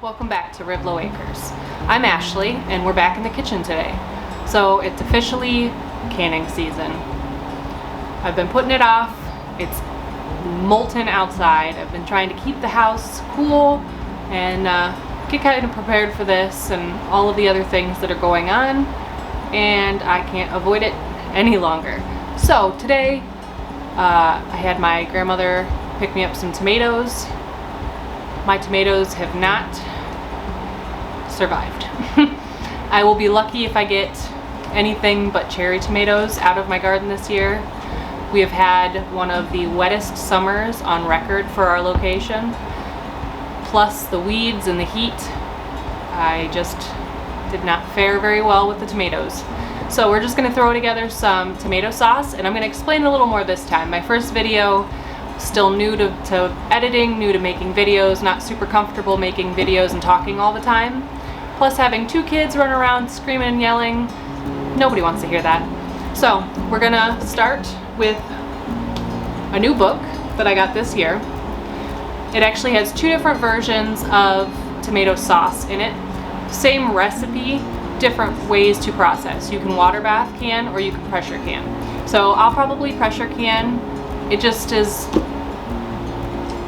welcome back to RivLo Acres. I'm Ashley and we're back in the kitchen today. So it's officially canning season. I've been putting it off. It's molten outside. I've been trying to keep the house cool and get kind of prepared for this and all of the other things that are going on, and I can't avoid it any longer. So today I had my grandmother pick me up some tomatoes. My tomatoes have not survived. I will be lucky if I get anything but cherry tomatoes out of my garden this year. We have had one of the wettest summers on record for our location, plus the weeds and the heat. I just did not fare very well with the tomatoes. So we're just going to throw together some tomato sauce, and I'm going to explain a little more this time. My first video, still new to editing, new to making videos, not super comfortable making videos and talking all the time. Plus having two kids run around screaming and yelling. Nobody wants to hear that. So we're gonna start with a new book that I got this year. It actually has two different versions of tomato sauce in it. Same recipe, different ways to process. You can water bath can or you can pressure can. So I'll probably pressure can. It just is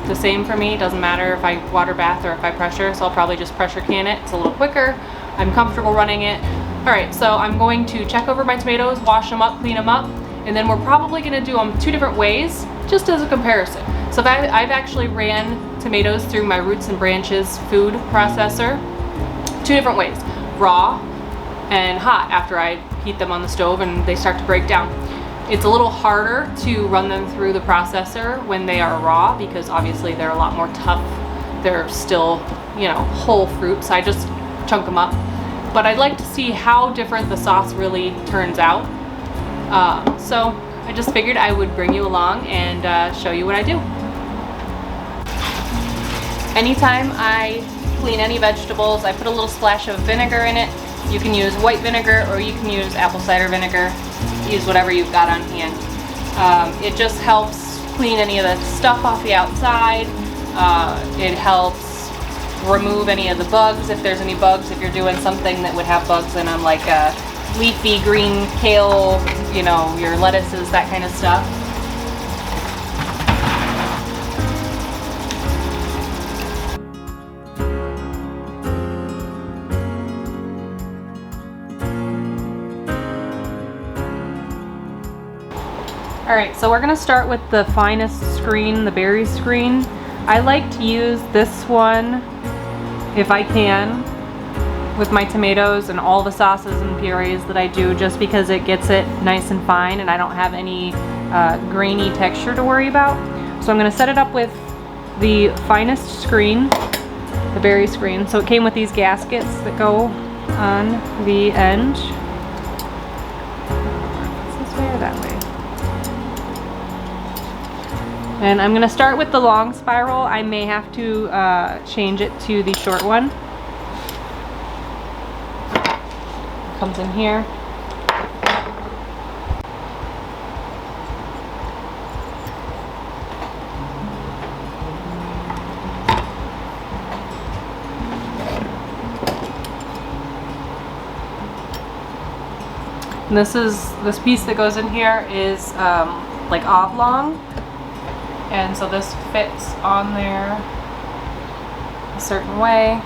the same for me. It doesn't matter if I water bath or if I pressure, so I'll probably just pressure can it. It's a little quicker. I'm comfortable running it. All right, so I'm going to check over my tomatoes, wash them up, clean them up, and then we're probably gonna do them two different ways, just as a comparison. So I've actually ran tomatoes through my Roots and Branches food processor, two different ways, raw and hot after I heat them on the stove and they start to break down. It's a little harder to run them through the processor when they are raw because obviously they're a lot more tough. They're still, you know, whole fruits. I just chunk them up. But I'd like to see how different the sauce really turns out. So I just figured I would bring you along and show you what I do. Anytime I clean any vegetables, I put a little splash of vinegar in it. You can use white vinegar or you can use apple cider vinegar. Use whatever you've got on hand. It just helps clean any of the stuff off the outside. It helps remove any of the bugs if there's any bugs, if you're doing something that would have bugs in them, like leafy green kale, you know, your lettuces, that kind of stuff. Alright, so we're going to start with the finest screen, the berry screen. I like to use this one, if I can, with my tomatoes and all the sauces and purees that I do, just because it gets it nice and fine and I don't have any grainy texture to worry about. So I'm going to set it up with the finest screen, the berry screen. So it came with these gaskets that go on the end. Is this way or that way? And I'm going to start with the long spiral. I may have to change it to the short one. It comes in here. And this piece that goes in here is like oblong. And so this fits on there a certain way.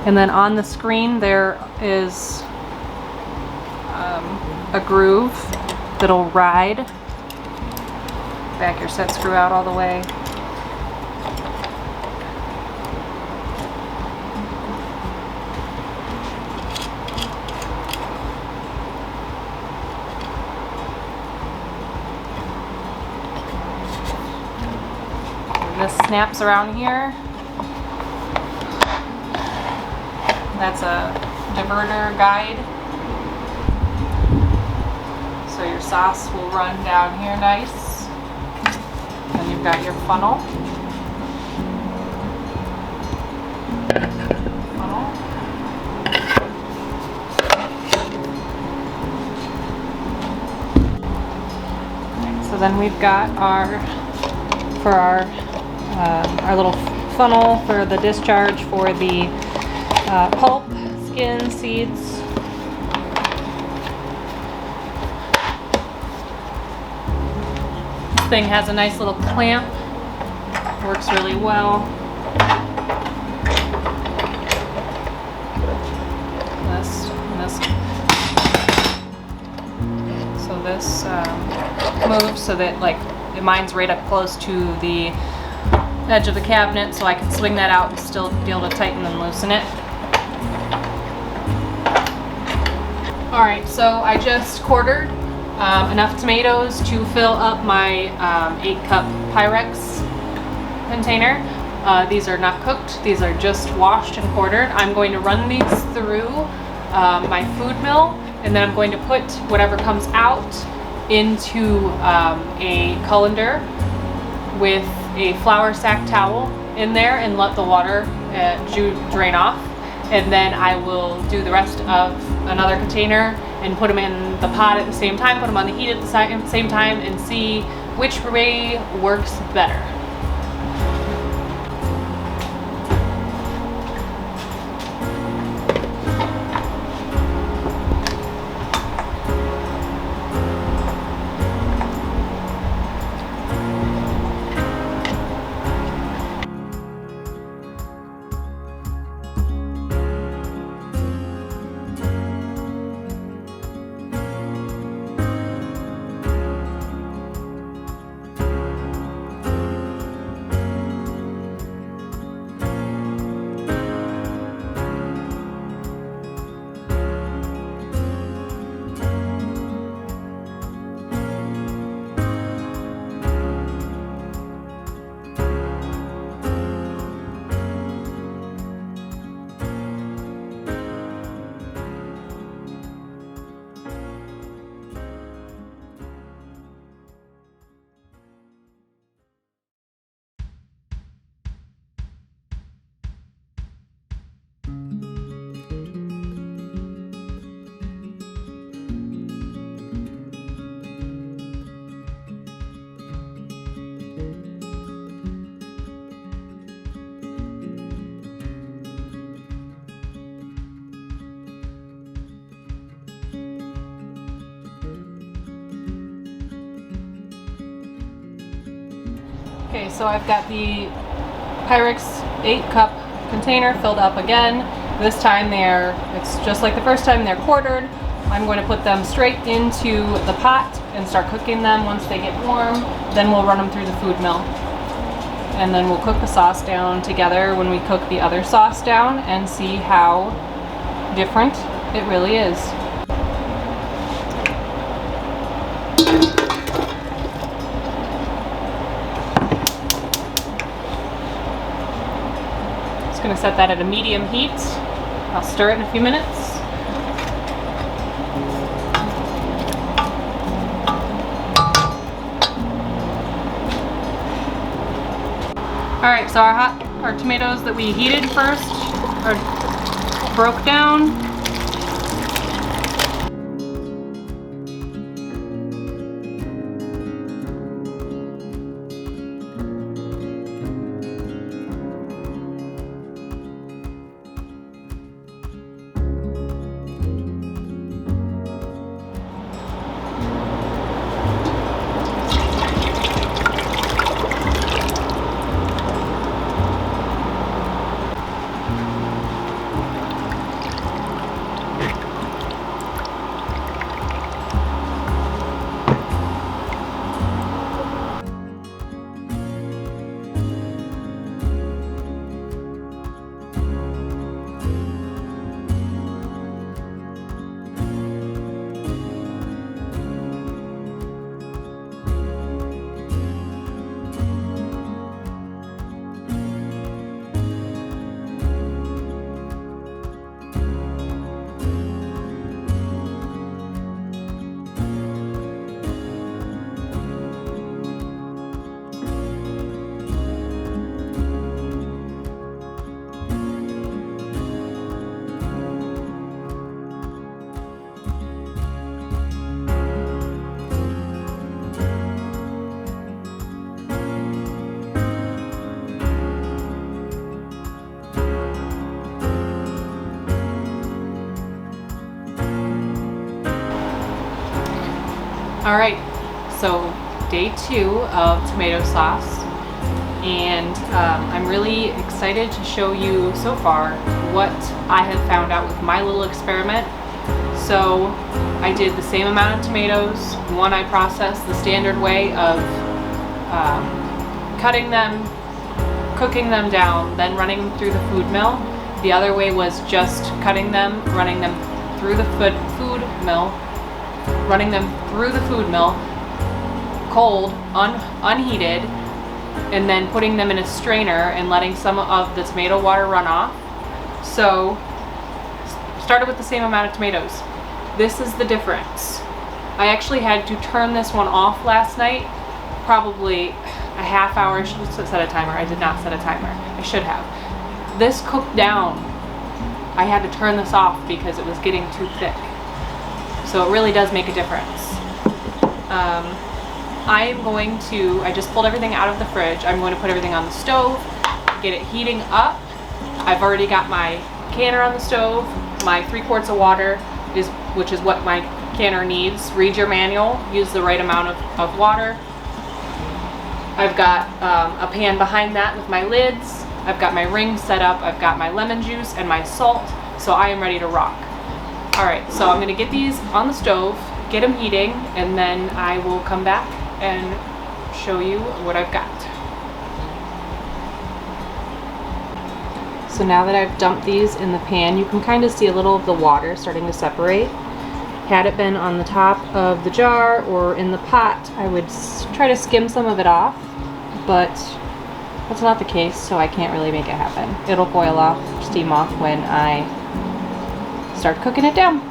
And then on the screen there is a groove that'll ride. Back your set screw out all the way. This snaps around here. That's a diverter guide. So your sauce will run down here nice. Then you've got your funnel. So then we've got our for our little funnel for the discharge for the pulp, skin, seeds. This thing has a nice little clamp, works really well. So this moves so that mine's right up close to the edge of the cabinet, so I can swing that out and still be able to tighten and loosen it. Alright, so I just quartered enough tomatoes to fill up my 8-cup Pyrex container. These are not cooked, these are just washed and quartered. I'm going to run these through my food mill, and then I'm going to put whatever comes out into a colander with a flour sack towel in there and let the water drain off. And then I will do the rest of another container and put them in the pot at the same time, put them on the heat at the same time, and see which way works better. Okay, so I've got the Pyrex 8-cup container filled up again. This time it's just like the first time, they're quartered. I'm going to put them straight into the pot and start cooking them once they get warm. Then we'll run them through the food mill. And then we'll cook the sauce down together when we cook the other sauce down and see how different it really is. Just going to set that at a medium heat. I'll stir it in a few minutes. Alright, so our tomatoes that we heated first are broke down. Alright, so day 2 of tomato sauce, and I'm really excited to show you so far what I have found out with my little experiment. So I did the same amount of tomatoes. One I processed the standard way of cutting them, cooking them down, then running them through the food mill. The other way was just cutting them, running them through the food mill, running them through the food mill, cold, unheated, and then putting them in a strainer and letting some of the tomato water run off. So started with the same amount of tomatoes. This is the difference. I actually had to turn this one off last night, probably a half hour. I should have set a timer. I did not set a timer. I should have. This cooked down. I had to turn this off because it was getting too thick. So it really does make a difference. I just pulled everything out of the fridge. I'm going to put everything on the stove, get it heating up. I've already got my canner on the stove. My 3 quarts of water, which is what my canner needs. Read your manual, use the right amount of water. I've got a pan behind that with my lids. I've got my ring set up. I've got my lemon juice and my salt, so I am ready to rock. Alright, so I'm going to get these on the stove, get them heating, and then I will come back and show you what I've got. So now that I've dumped these in the pan, you can kind of see a little of the water starting to separate. Had it been on the top of the jar or in the pot, I would try to skim some of it off, but that's not the case, so I can't really make it happen. It'll boil off, steam off when I start cooking it down.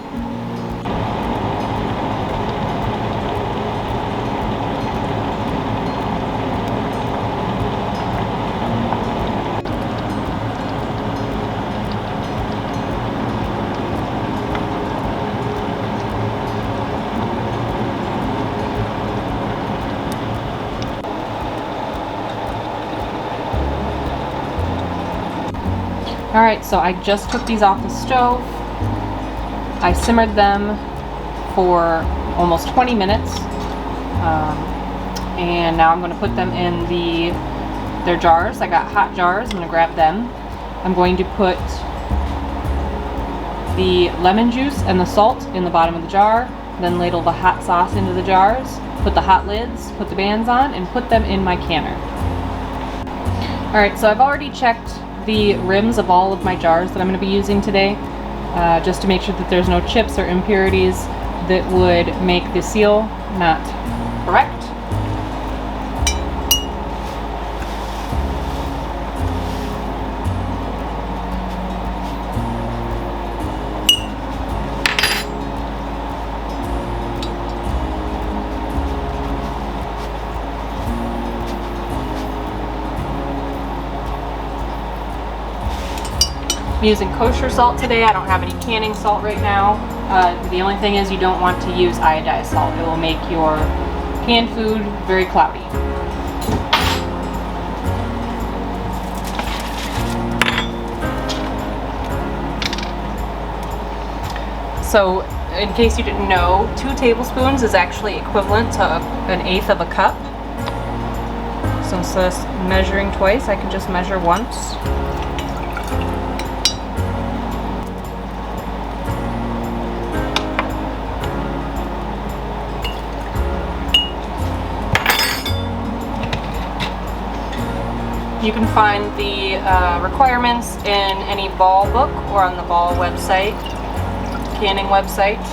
Alright, so I just took these off the stove. I simmered them for almost 20 minutes. And now I'm going to put them in their jars. I got hot jars. I'm going to grab them. I'm going to put the lemon juice and the salt in the bottom of the jar, then ladle the hot sauce into the jars, put the hot lids, put the bands on, and put them in my canner. Alright, so I've already checked the rims of all of my jars that I'm going to be using today, just to make sure that there's no chips or impurities that would make the seal not correct. I'm using kosher salt today. I don't have any canning salt right now. The only thing is you don't want to use iodized salt. It will make your canned food very cloudy. So in case you didn't know, 2 tablespoons is actually equivalent to 1/8 of a cup. So instead of measuring twice, I can just measure once. You can find the requirements in any Ball book or on the Ball website, canning website.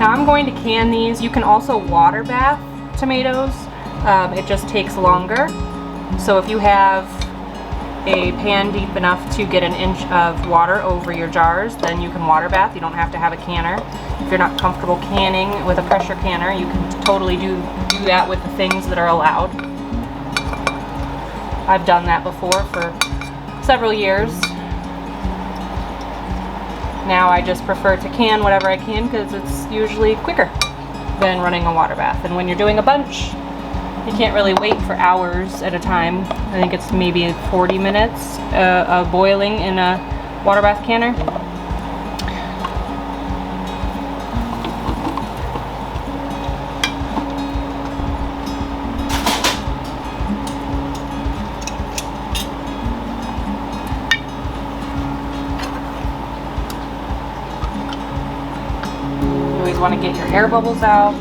Now I'm going to can these. You can also water bath tomatoes. It just takes longer. So if you have a pan deep enough to get 1 inch of water over your jars, then you can water bath. You don't have to have a canner. If you're not comfortable canning with a pressure canner, you can totally do that with the things that are allowed. I've done that before for several years. now I just prefer to can whatever I can because it's usually quicker than running a water bath. And when you're doing a bunch, you can't really wait for hours at a time. I think it's maybe 40 minutes of boiling in a water bath canner. You always want to get your air bubbles out.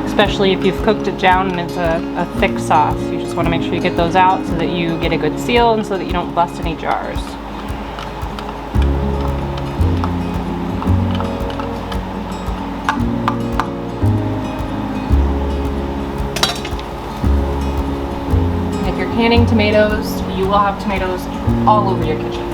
Especially if you've cooked it down and it's a thick sauce. You just want to make sure you get those out so that you get a good seal and so that you don't bust any jars. If you're canning tomatoes, you will have tomatoes all over your kitchen.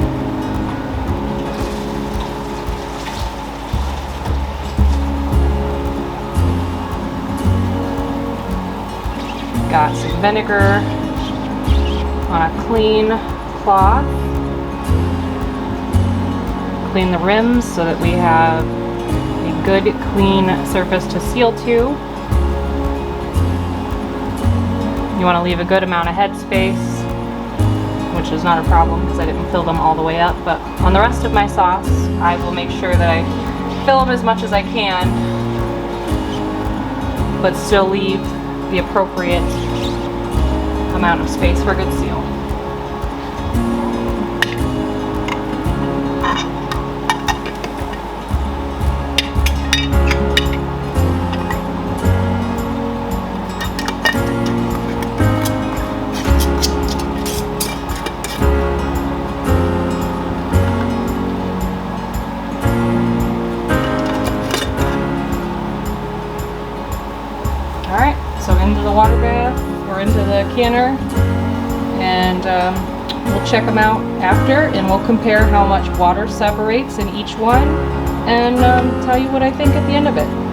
Got some vinegar on a clean cloth. Clean the rims so that we have a good clean surface to seal to. You want to leave a good amount of headspace, which is not a problem because I didn't fill them all the way up, but on the rest of my sauce I will make sure that I fill them as much as I can, but still leave the appropriate amount of space for a good seal. Alright, so into the water bath or into the canner, and we'll check them out after and we'll compare how much water separates in each one and tell you what I think at the end of it.